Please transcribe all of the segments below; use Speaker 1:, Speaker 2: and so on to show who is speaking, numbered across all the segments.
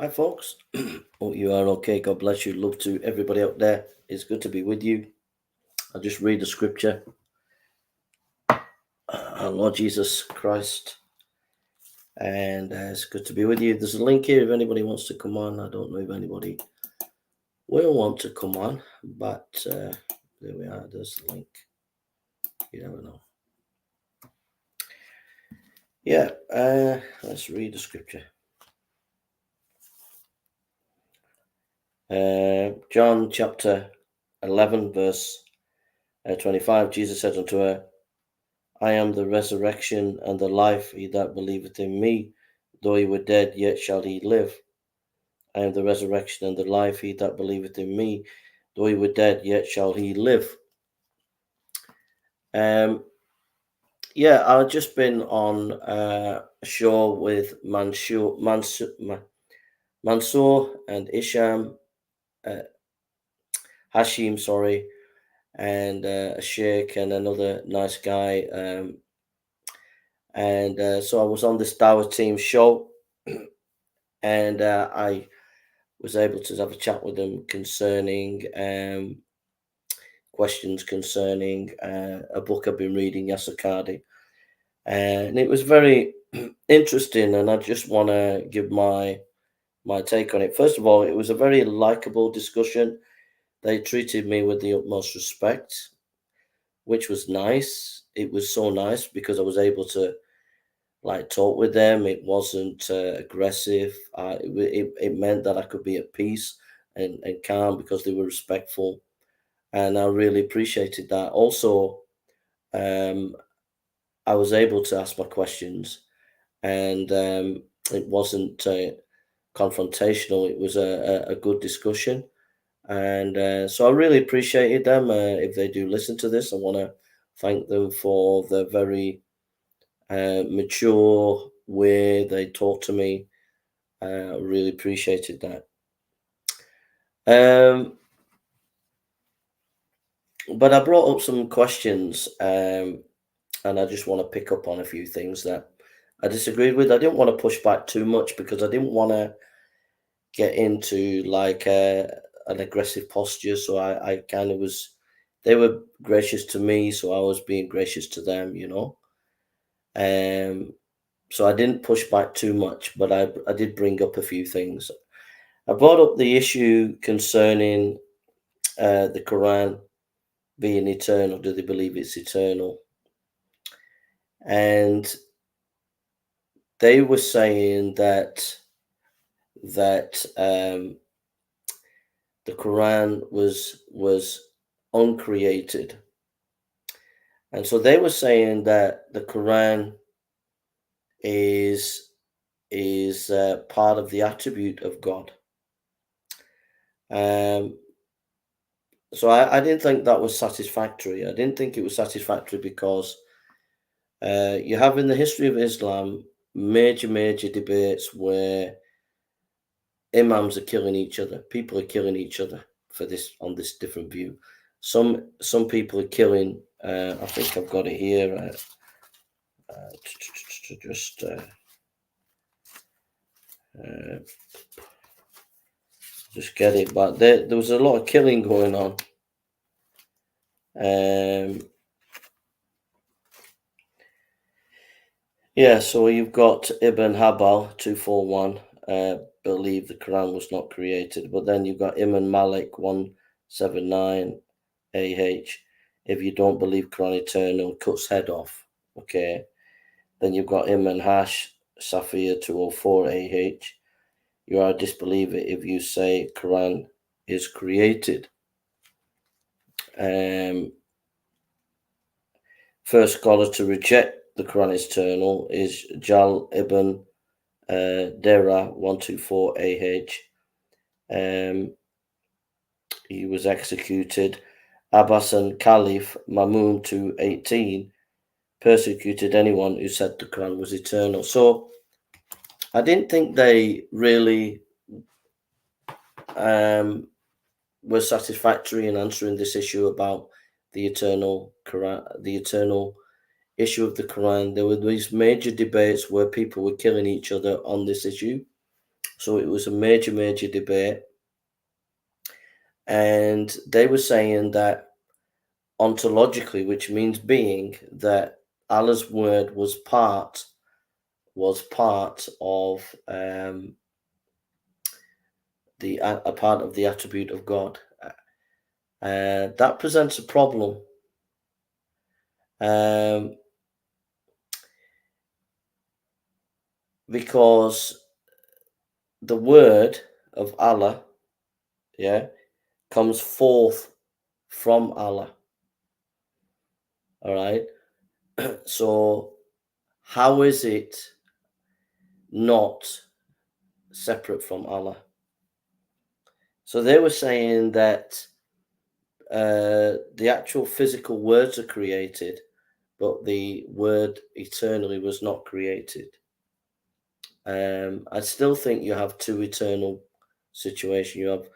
Speaker 1: Hi, folks. Hope you are okay. God bless you. Love to everybody out there. It's good to be with you. I'll just read the scripture. Our Lord Jesus Christ. And it's good to be with you. There's a link here if anybody wants to come on. I don't know if anybody will want to come on, but there we are. There's the link. You never know. Yeah, let's read the scripture. John chapter 11, verse 25. Jesus said unto her, I am the resurrection and the life. He that believeth in me, though he were dead, yet shall he live. I am the resurrection and the life. He that believeth in me, though he were dead, yet shall he live. Yeah, I've just been on a show with Mansoor and Isham, Hashim, sorry, and a sheikh and another nice guy. So I was on this Dawah Team show, and I was able to have a chat with them concerning questions concerning a book I've been reading, Yasukadi. And it was very interesting, and I just want to give my take on it. First of all, it was a very likable discussion. They treated me with the utmost respect, which was nice. It was so nice because I was able to talk with them. It wasn't aggressive. It meant that I could be at peace and calm because they were respectful, and I really appreciated that. Also, I was able to ask my questions, and it wasn't confrontational. It was a good discussion, and so I really appreciated them. If they do listen to this, I want to thank them for the very mature way they talked to me. I really appreciated that. But I brought up some questions, and I just want to pick up on a few things that I disagreed with. I didn't want to push back too much because I didn't want to get into an aggressive posture. So I kind of was, they were gracious to me, so I was being gracious to them, So I didn't push back too much, but I did bring up a few things. I brought up the issue concerning the Quran being eternal. Do they believe it's eternal? And they were saying that the Quran was uncreated, and so they were saying that the Quran is part of the attribute of God. So I didn't think that was satisfactory. I didn't think it was satisfactory because you have in the history of Islam major debates where imams are killing each other. People are killing each other for this on this different view. Some people are killing. I think I've got it here. Just get it. But there was a lot of killing going on. Yeah, so you've got Ibn Habal 241, believe the Quran was not created, but then you've got Imam Malik 179 AH. If you don't believe Quran eternal, cuts head off. Okay. Then you've got Imam Hash Safia 204 AH. You are a disbeliever if you say Quran is created. First scholar to reject the Quran is eternal is Jal ibn Dera 124 AH. He was executed. Abbasan Caliph Mamun 218 persecuted anyone who said the Quran was eternal. So I didn't think they really were satisfactory in answering this issue about the eternal Quran, the eternal issue of the Quran. There were these major debates where people were killing each other on this issue. So it was a major debate. And they were saying that ontologically, which means being, that Allah's word was part of a part of the attribute of God. That presents a problem. Because the word of Allah, yeah, comes forth from Allah. All right. So how is it not separate from Allah? So they were saying that the actual physical words are created, but the word eternally was not created. I still think you have two eternal situations. You have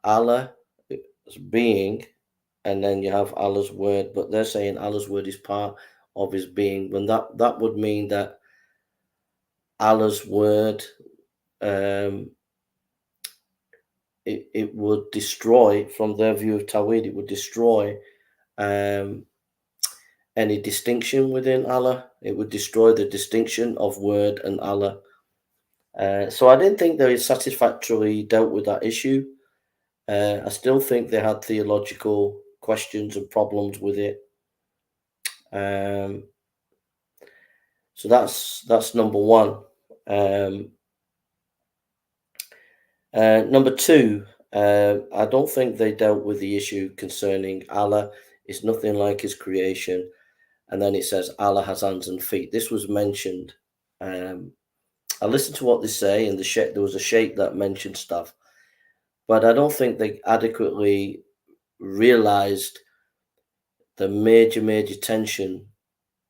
Speaker 1: Allah as being, and then you have Allah's word, but they're saying Allah's word is part of his being. When that would mean that Allah's word, it would destroy, from their view of Tawhid, it would destroy any distinction within Allah. It would destroy the distinction of word and Allah. So I didn't think they satisfactorily dealt with that issue. I still think they had theological questions and problems with it. So that's number one. Number two, I don't think they dealt with the issue concerning Allah is nothing like his creation. And then it says Allah has hands and feet. This was mentioned. I listened to what they say, and there was a sheikh that mentioned stuff, but I don't think they adequately realized the major tension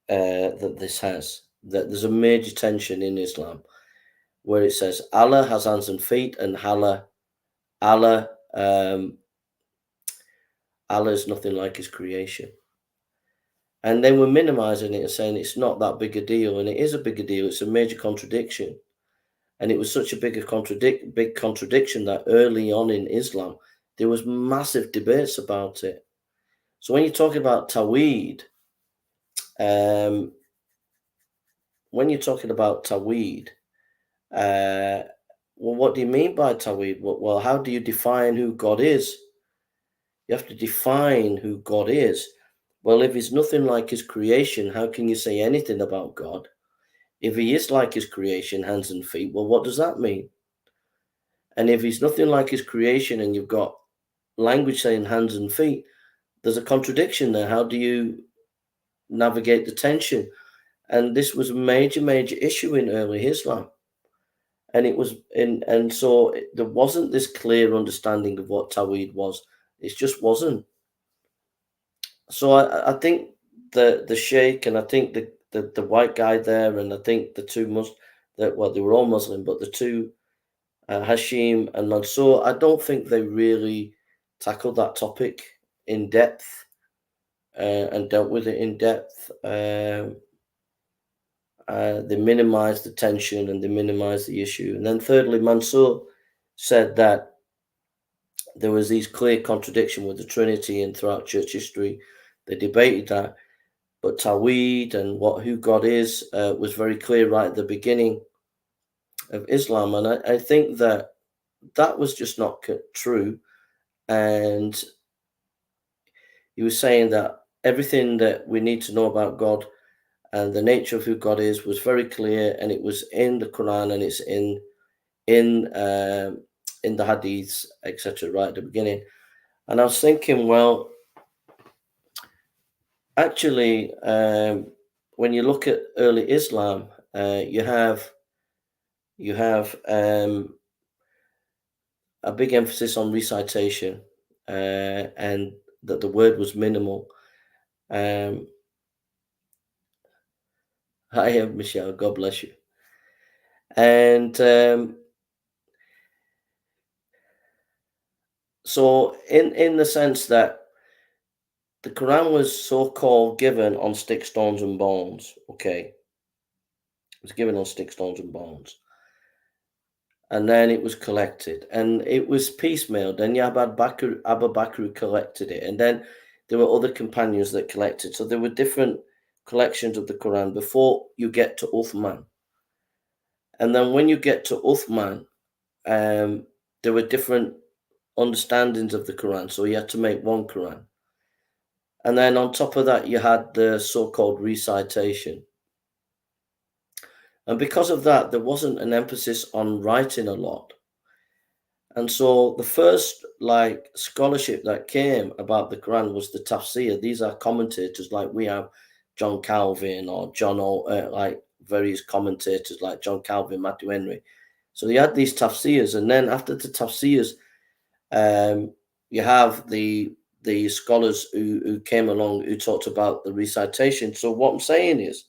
Speaker 1: that this has. That there's a major tension in Islam where it says Allah has hands and feet, and Allah is nothing like his creation. And they were minimizing it and saying it's not that big a deal, and it is a bigger deal. It's a major contradiction. And it was such a big contradiction that early on in Islam, there was massive debates about it. So when you're talking about Tawhid, well, what do you mean by Tawhid? Well, how do you define who God is? You have to define who God is. Well, if he's nothing like his creation, how can you say anything about God? If he is like his creation, hands and feet, well, what does that mean? And if he's nothing like his creation and you've got language saying hands and feet, there's a contradiction there. How do you navigate the tension? And this was a major issue in early Islam. And it was so there wasn't this clear understanding of what Tawhid was. It just wasn't. So I think the sheikh, and I think the white guy there, and I think the two they were all Muslim, but the two Hashim and Mansour, I don't think they really tackled that topic in depth and dealt with it in depth. They minimized the tension and they minimized the issue. And then thirdly, Mansour said that there was these clear contradiction with the Trinity, and throughout church history, they debated that. But Tawhid and who God is was very clear right at the beginning of Islam. And I think that was just not true. And he was saying that everything that we need to know about God and the nature of who God is was very clear, and it was in the Quran, and it's in the Hadiths, etc. right at the beginning. And I was thinking, well, actually, when you look at early Islam, you have a big emphasis on recitation, and that the word was minimal. Hi, Michelle. God bless you. And so, in the sense that the Quran was so-called given on sticks, stones, and bones. Okay, it was given on sticks, stones, and bones. and then it was collected, and it was piecemeal. Then Abu Bakr collected it, and then there were other companions that collected. So there were different collections of the Quran before you get to Uthman. And then when you get to Uthman, there were different understandings of the Quran. So you had to make one Quran. And then on top of that, you had the so-called recitation. And because of that, there wasn't an emphasis on writing a lot. And so the first scholarship that came about the Quran was the tafsir. These are commentators like we have John Calvin or like various commentators like John Calvin, Matthew Henry. So you had these tafsirs, and then after the tafsirs, you have the scholars who came along who talked about the recitation. So what I'm saying is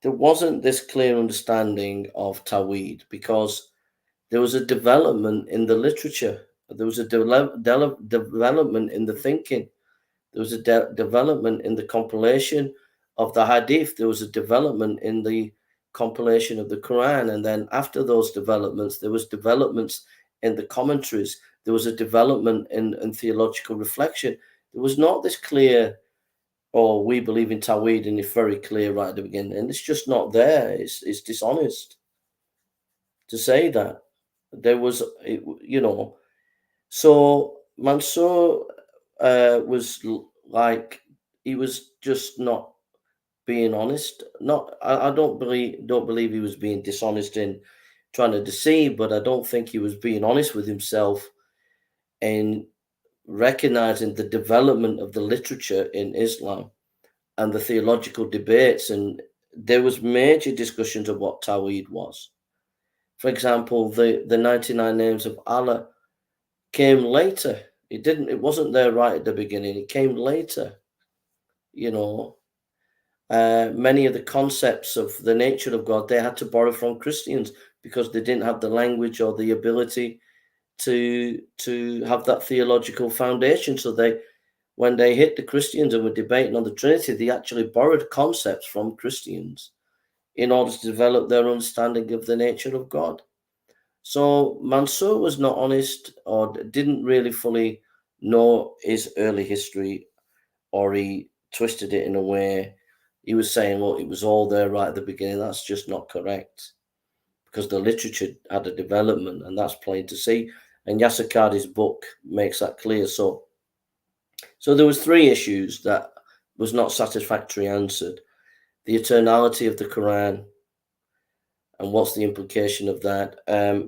Speaker 1: there wasn't this clear understanding of Tawheed because there was a development in the literature. There was a development in the thinking. There was a development in the compilation of the hadith. There was a development in the compilation of the Quran. And then after those developments, there was developments in the commentaries. There was a development in theological reflection. There was not this clear, oh, we believe in Tawheed, and it's very clear right at the beginning. And it's just not there. It's dishonest to say that. There was, so Mansour was like, he was just not being honest. Not, I don't believe he was being dishonest in trying to deceive, but I don't think he was being honest with himself in recognizing the development of the literature in Islam and the theological debates. And there was major discussions of what Tawheed was. For example, the 99 names of Allah came later. It wasn't there right at the beginning. It came later. Many of the concepts of the nature of God, they had to borrow from Christians because they didn't have the language or the ability to have that theological foundation. So when they hit the Christians and were debating on the Trinity, they actually borrowed concepts from Christians in order to develop their understanding of the nature of God. So Mansour was not honest or didn't really fully know his early history, or he twisted it in a way. He was saying, well, it was all there right at the beginning. That's just not correct because the literature had a development, and that's plain to see. And Yasser Qadhi's book makes that clear. So there was 3 issues that was not satisfactorily answered. The eternality of the Quran, and what's the implication of that?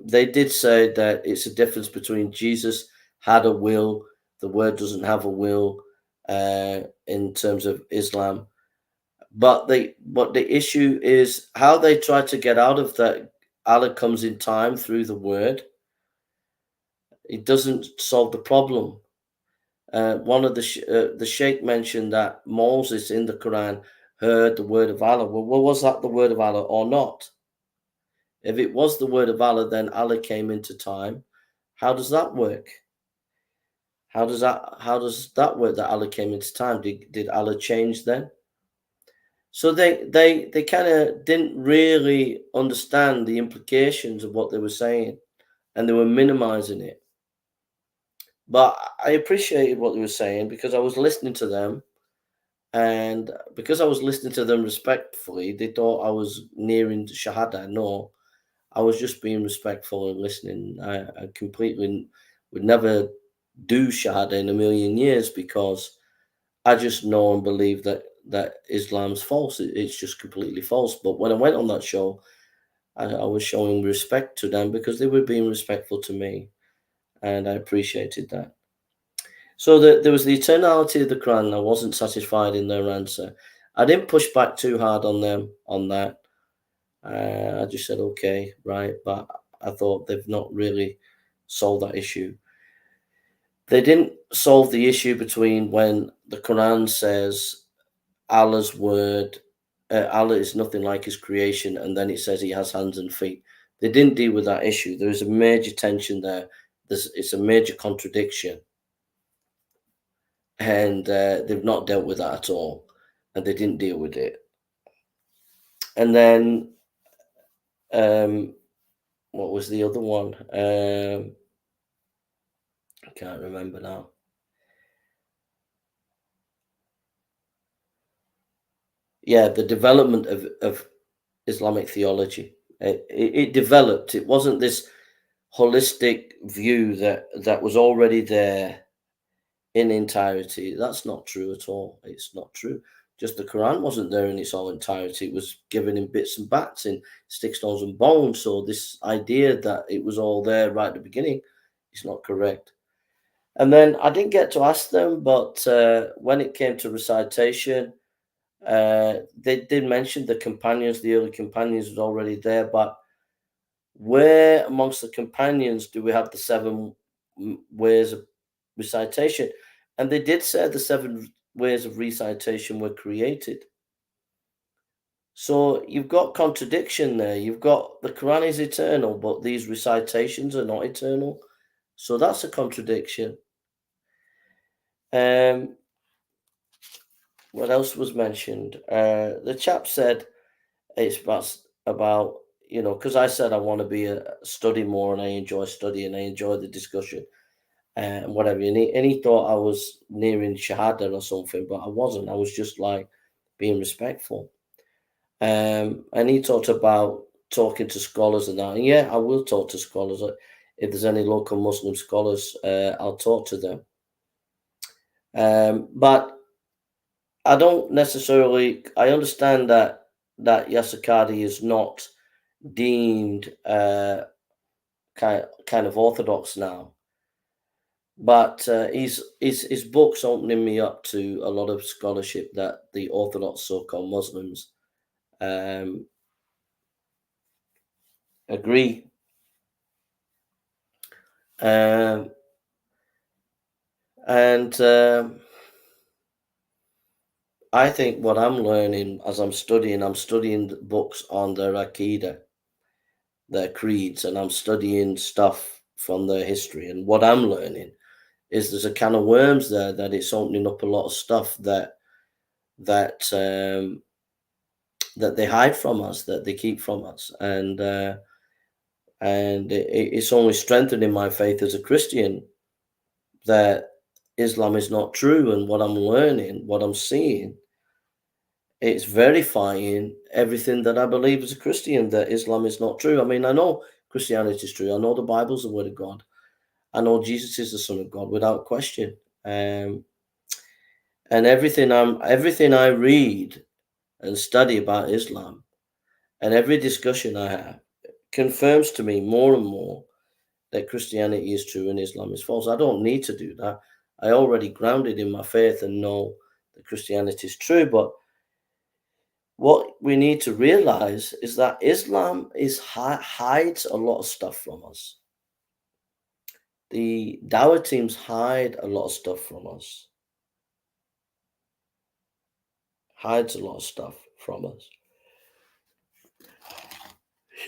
Speaker 1: They did say that it's a difference between Jesus had a will, the word doesn't have a will in terms of Islam. But the issue is how they try to get out of that. Allah comes in time through the word. It doesn't solve the problem. One of the Sheikh mentioned that Moses in the Quran heard the word of Allah. Well, was that the word of Allah or not? If it was the word of Allah, then Allah came into time. How does that work? How does that work that Allah came into time? Did Allah change then? So they kind of didn't really understand the implications of what they were saying, and they were minimizing it. But I appreciated what they were saying because I was listening to them, and because I was listening to them respectfully, they thought I was nearing Shahada. No, I was just being respectful and listening. I completely would never do Shahada in a million years because I just know and believe that Islam's false. It's just completely false. But when I went on that show, I was showing respect to them because they were being respectful to me, and I appreciated that. So there was the eternality of the Quran. I wasn't satisfied in their answer. I didn't push back too hard on them on that. I just said, okay, right. But I thought they've not really solved that issue. They didn't solve the issue between when the Quran says Allah's word, Allah is nothing like his creation, and then it says he has hands and feet. They didn't deal with that issue. There is a major tension there. It's a major contradiction. And they've not dealt with that at all. And they didn't deal with it. And then what was the other one? I can't remember now. Yeah, the development of Islamic theology. It developed. It wasn't this holistic view that was already there in entirety. That's not true at all. It's not true. Just the Quran wasn't there in its whole entirety. It was given in bits and bats, in sticks, stones, and bones. So this idea that it was all there right at the beginning is not correct. And then I didn't get to ask them, but when it came to recitation, they did mention the companions, the early companions was already there, but where amongst the companions do we have the seven ways of recitation? And they did say the seven ways of recitation were created. So you've got contradiction there. You've got the Quran is eternal, but these recitations are not eternal. So that's a contradiction. Um, what else was mentioned? The chap said it's about because I said I want to be study more and I enjoy studying, I enjoy the discussion and whatever. And he thought I was nearing Shahada or something, but I wasn't. I was just like being respectful. And he talked about talking to scholars and that. And yeah, I will talk to scholars. If there's any local Muslim scholars, I'll talk to them. But I don't necessarily. I understand that Yasakadi is not deemed kind of orthodox now, but his books opening me up to a lot of scholarship that the orthodox so-called Muslims um, agree. Um, and I think what I'm learning as I'm studying the books on their Aqidah, their creeds, and I'm studying stuff from their history. And what I'm learning is there's a can of worms there that it's opening up a lot of stuff that that they hide from us, that they keep from us, and it's only strengthening my faith as a Christian that Islam is not true, and what I'm learning, what I'm seeing, it's verifying everything that I believe as a Christian that Islam is not true. I mean, I know Christianity is true. I know the Bible's the word of God. I know Jesus is the Son of God without question. And everything I read and study about Islam and every discussion I have confirms to me more and more that Christianity is true and Islam is false. I don't need to do that. I already grounded in my faith and know that Christianity is true. But what we need to realize is that Islam hides a lot of stuff from us. The Dawah teams hide a lot of stuff from us. Hides a lot of stuff from us.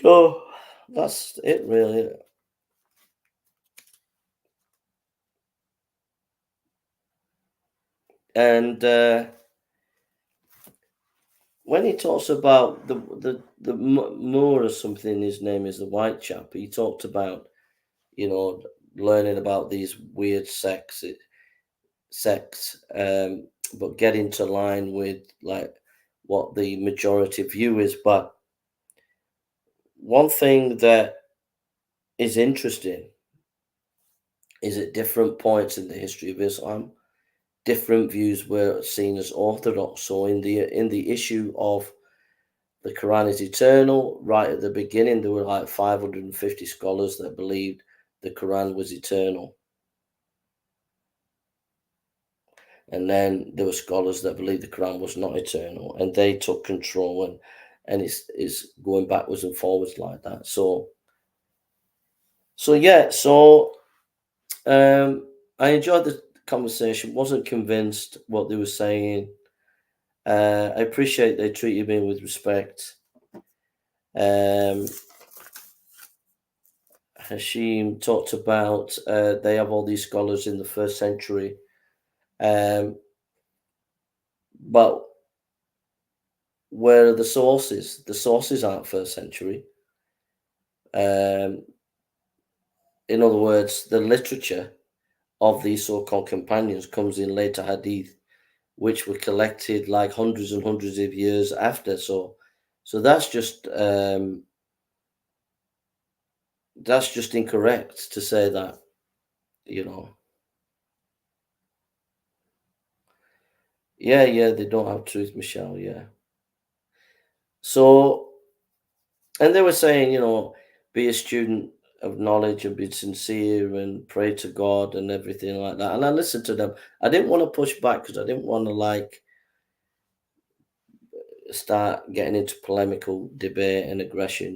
Speaker 1: So that's it, really. And when he talks about the Moor or something, his name is the white chap. He talked about you know learning about these weird sects, but getting to line with like what the majority view is. But one thing that is interesting is at different points in the history of Islam, different views were seen as orthodox. So in the issue of the Quran is eternal, right at the beginning, there were like 550 scholars that believed the Quran was eternal. And then there were scholars that believed the Quran was not eternal, and they took control, and it's going backwards and forwards like that. So yeah, so I enjoyed the conversation. Wasn't convinced what they were saying. I appreciate they treated me with respect. Um, Hashim talked about they have all these scholars in the first century, um, but where are the sources? The sources aren't first century. Um, in other words, the literature of these so-called companions comes in later hadith, which were collected like hundreds and hundreds of years after. So that's just incorrect to say that, you know. Yeah, yeah, they don't have truth, Michelle. Yeah. So, and they were saying, be a student of knowledge and be sincere and pray to God and everything like that. And I listened to them. I didn't want to push back because I didn't want to like start getting into polemical debate and aggression.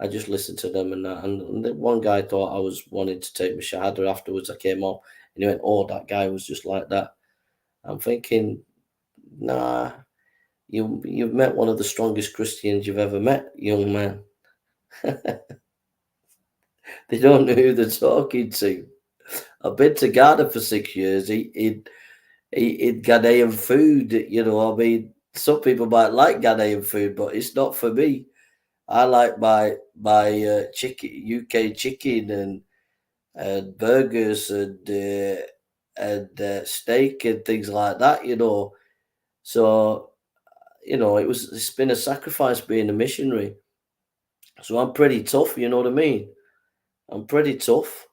Speaker 1: I just listened to them and that. And the one guy thought I was wanting to take my shahada. Afterwards, I came up and he went, "Oh, that guy was just like that." I'm thinking, nah, you've met one of the strongest Christians you've ever met, young man. They don't know who they're talking to. I've been to Ghana for 6 years. Eat Ghanaian food. I mean, some people might like Ghanaian food, but it's not for me. I like my chicken, UK chicken, and burgers and steak and things like that. So it's been a sacrifice being a missionary. So I'm pretty tough. You know what I mean? I'm pretty tough.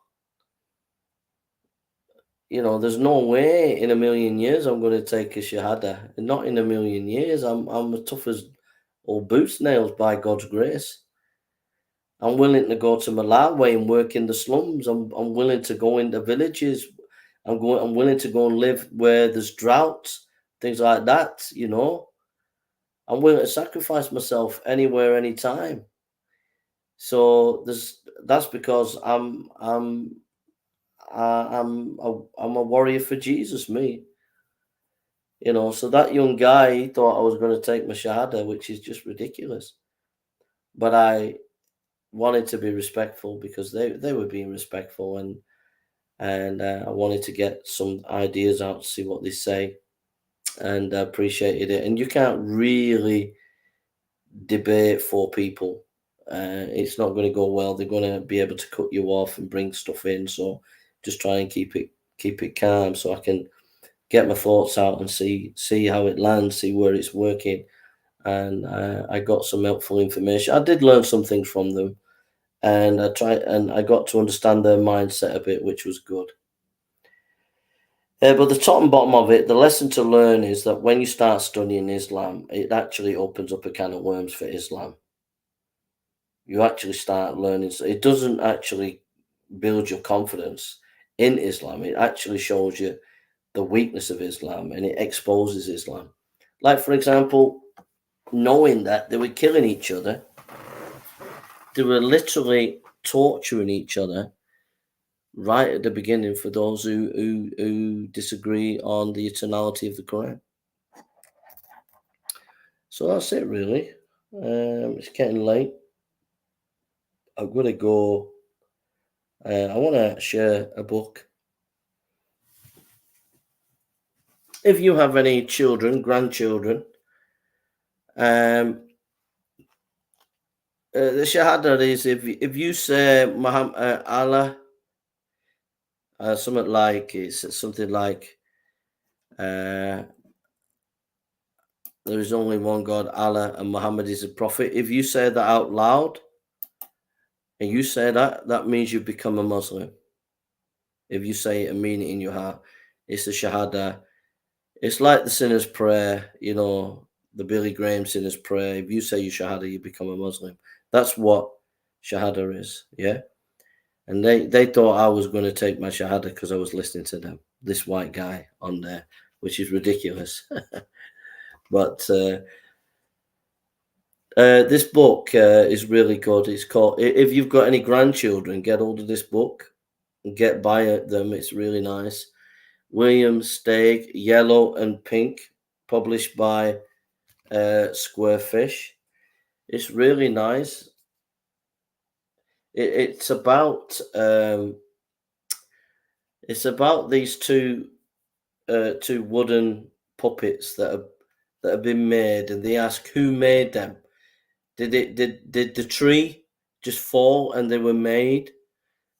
Speaker 1: There's no way in a million years I'm going to take a shahada. Not in a million years. I'm as tough as old boots nails by God's grace. I'm willing to go to Malawi and work in the slums. I'm willing to go into villages. I'm willing to go and live where there's droughts, things like that. I'm willing to sacrifice myself anywhere, anytime. So that's because I'm a warrior for Jesus, me. So that young guy, he thought I was going to take my shahada, which is just ridiculous. But I wanted to be respectful because they were being respectful, and I wanted to get some ideas out to see what they say, and I appreciated it. And you can't really debate for people. It's not going to go well. They're going to be able to cut you off and bring stuff in. So just try and keep it calm, so I can get my thoughts out and see how it lands, see where it's working. And I got some helpful information. I did learn some things from them, and I got to understand their mindset a bit, which was good. But the top and bottom of it, the lesson to learn is that when you start studying Islam, it actually opens up a can of worms for Islam. You actually start learning. So it doesn't actually build your confidence in Islam. It actually shows you the weakness of Islam, and it exposes Islam. Like, for example, knowing that they were killing each other, they were literally torturing each other right at the beginning for those who disagree on the eternality of the Quran. So that's it, really. It's getting late. I'm gonna go. I want to share a book. If you have any children, grandchildren, um, the shahada is if you say Muhammad, Allah, something like uh, there is only one God, Allah, and Muhammad is a prophet. If you say that out loud, and you say that means you become a Muslim. If you say it and mean it in your heart, it's a shahada. It's like the sinner's prayer, the Billy Graham sinner's prayer. If you say you shahada, you become a Muslim. That's what shahada is, yeah? And they thought I was going to take my shahada because I was listening to them, this white guy on there, which is ridiculous. But this book is really good. It's called, if you've got any grandchildren, get hold of this book and get by them. It's really nice. William Steig, Yellow and Pink, published by Squarefish. It's really nice. It's about these two wooden puppets that have been made, and they ask who made them. Did the tree just fall and they were made,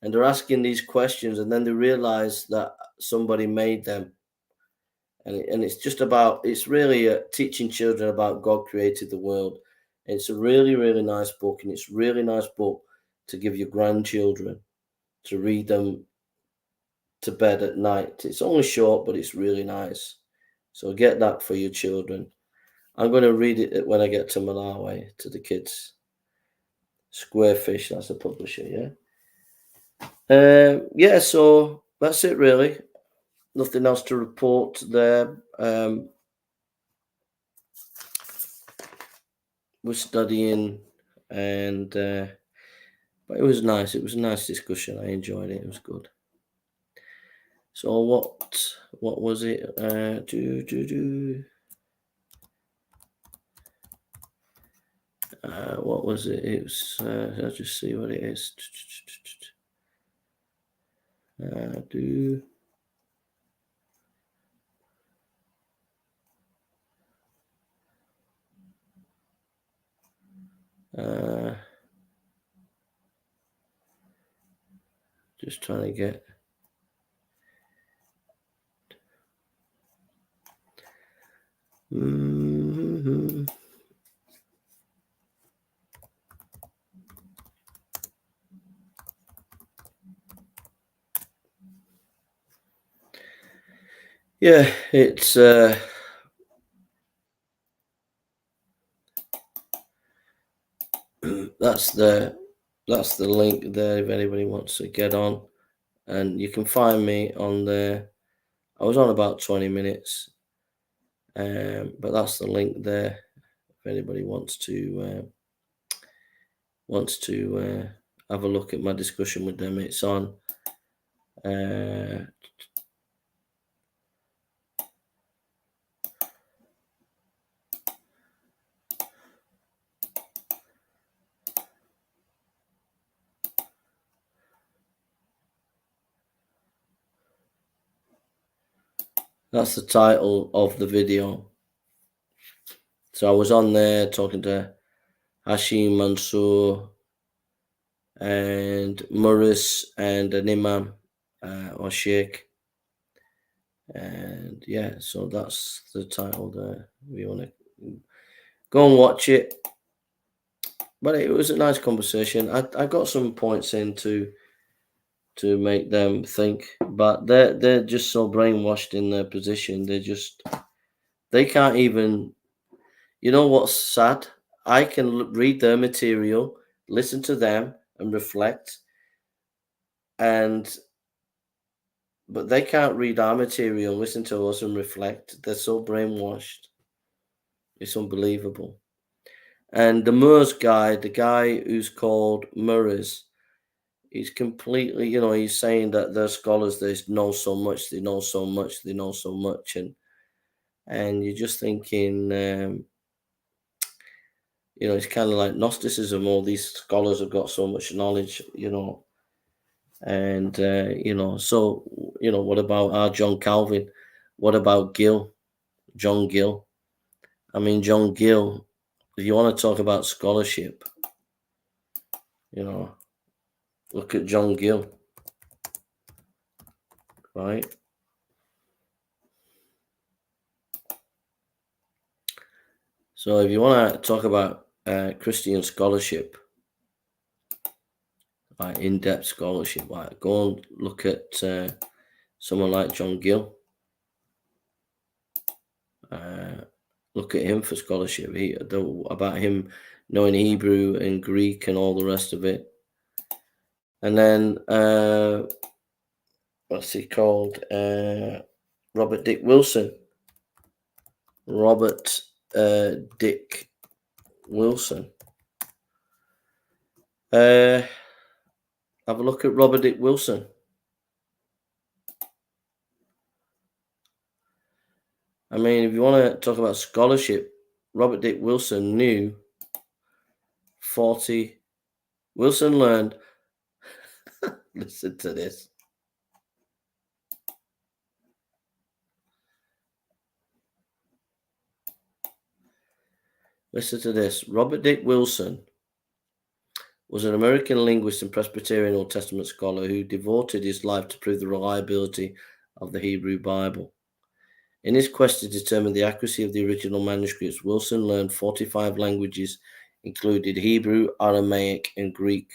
Speaker 1: and they're asking these questions, and then they realize that somebody made them. And it's just about, it's really teaching children about God created the world. It's a really, really nice book, and it's a really nice book to give your grandchildren to read them to bed at night. It's only short, but it's really nice. So get that for your children. I'm going to read it when I get to Malawi to the kids. Squarefish, that's the publisher, yeah. Yeah, so that's it really. Nothing else to report there. We're studying, and but it was nice. It was a nice discussion. I enjoyed it. It was good. So what was it? What was it? It was. I'll just see what it is. Just trying to get. Yeah, it's that's the link there if anybody wants to get on, and you can find me on there. I was on about 20 minutes, but that's the link there if anybody wants to have a look at my discussion with them. It's on. That's the title of the video. So I was on there talking to Hashim Mansour and Morris and an imam or sheikh. And yeah, so that's the title there. If you want to go and watch it. But it was a nice conversation. I got some points in to make them think, but they're just so brainwashed in their position. They can't even. You know what's sad? I can read their material, listen to them, and reflect, but they can't read our material, listen to us, and reflect. They're so brainwashed. It's unbelievable. And the Moors guy, the guy who's called Murray's, he's completely, he's saying that they're scholars, they know so much, they know so much, they know so much, and you're just thinking, it's kind of like Gnosticism. All these scholars have got so much knowledge, and so what about our John Calvin? What about John Gill? I mean, John Gill. If you want to talk about scholarship, look at John Gill, right? So if you want to talk about Christian scholarship, like in-depth scholarship, like go and look at someone like John Gill. Look at him for scholarship. About him knowing Hebrew and Greek and all the rest of it. And then what's he called? Robert Dick Wilson. Robert Dick Wilson. Have a look at Robert Dick Wilson. I mean, if you want to talk about scholarship, Robert Dick Wilson knew 40. Wilson learned. Listen to this. Listen to this. Robert Dick Wilson was an American linguist and Presbyterian Old Testament scholar who devoted his life to prove the reliability of the Hebrew Bible. In his quest to determine the accuracy of the original manuscripts, Wilson learned 45 languages, including Hebrew, Aramaic, and Greek,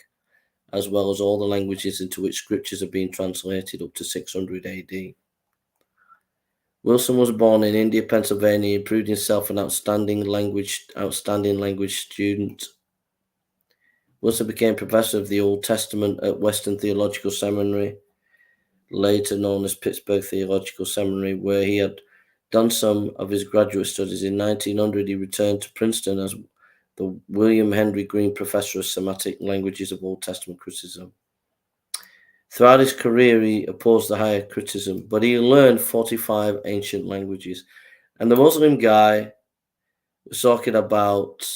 Speaker 1: as well as all the languages into which scriptures have been translated up to 600 AD. Wilson was born in India, Pennsylvania, and proved himself an outstanding language student. Wilson became professor of the Old Testament at Western Theological Seminary, later known as Pittsburgh Theological Seminary, where he had done some of his graduate studies. In 1900, he returned to Princeton as the William Henry Green Professor of Semitic Languages of Old Testament Criticism. Throughout his career, he opposed the higher criticism, but he learned 45 ancient languages. And the Muslim guy was talking about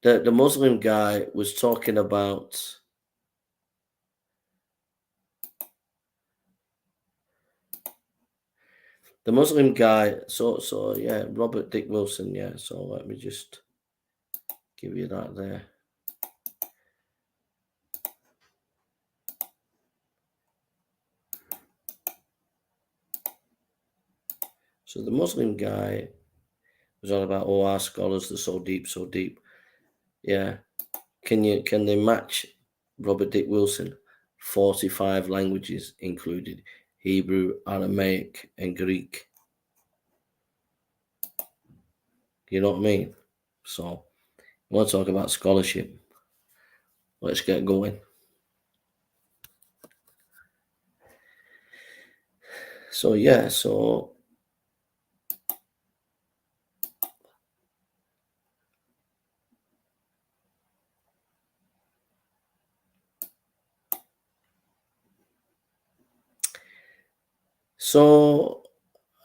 Speaker 1: the Muslim guy was talking about the Muslim guy. So yeah, Robert Dick Wilson. Yeah. So let me just give you that there. So the Muslim guy was all about, oh, our scholars, they're so deep, so deep. Yeah. Can they match Robert Dick Wilson? 45 languages included Hebrew, Aramaic, and Greek. You know what I mean? So, we want to talk about scholarship. Let's get going. So, yeah, so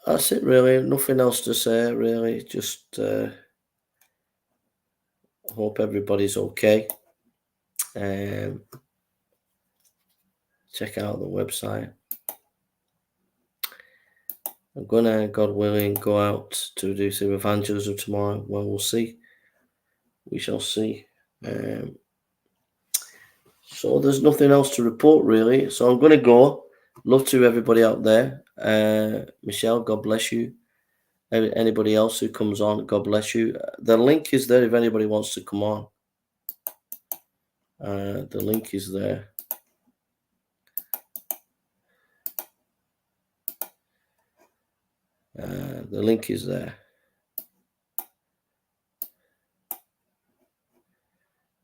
Speaker 1: that's it really. Nothing else to say really. Just hope everybody's okay. Check out the website. I'm gonna, God willing, go out to do some evangelism tomorrow. Well, we'll see. We shall see. So there's nothing else to report really. So I'm gonna go. Love to everybody out there. Michelle, God bless you. Anybody else who comes on, God bless you. The link is there if anybody wants to come on. The link is there. The link is there.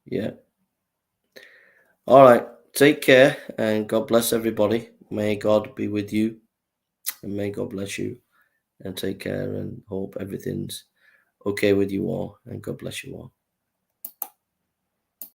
Speaker 1: Yeah. All right. Take care and God bless everybody. May God be with you and may God bless you, and take care and hope everything's okay with you all, and God bless you all.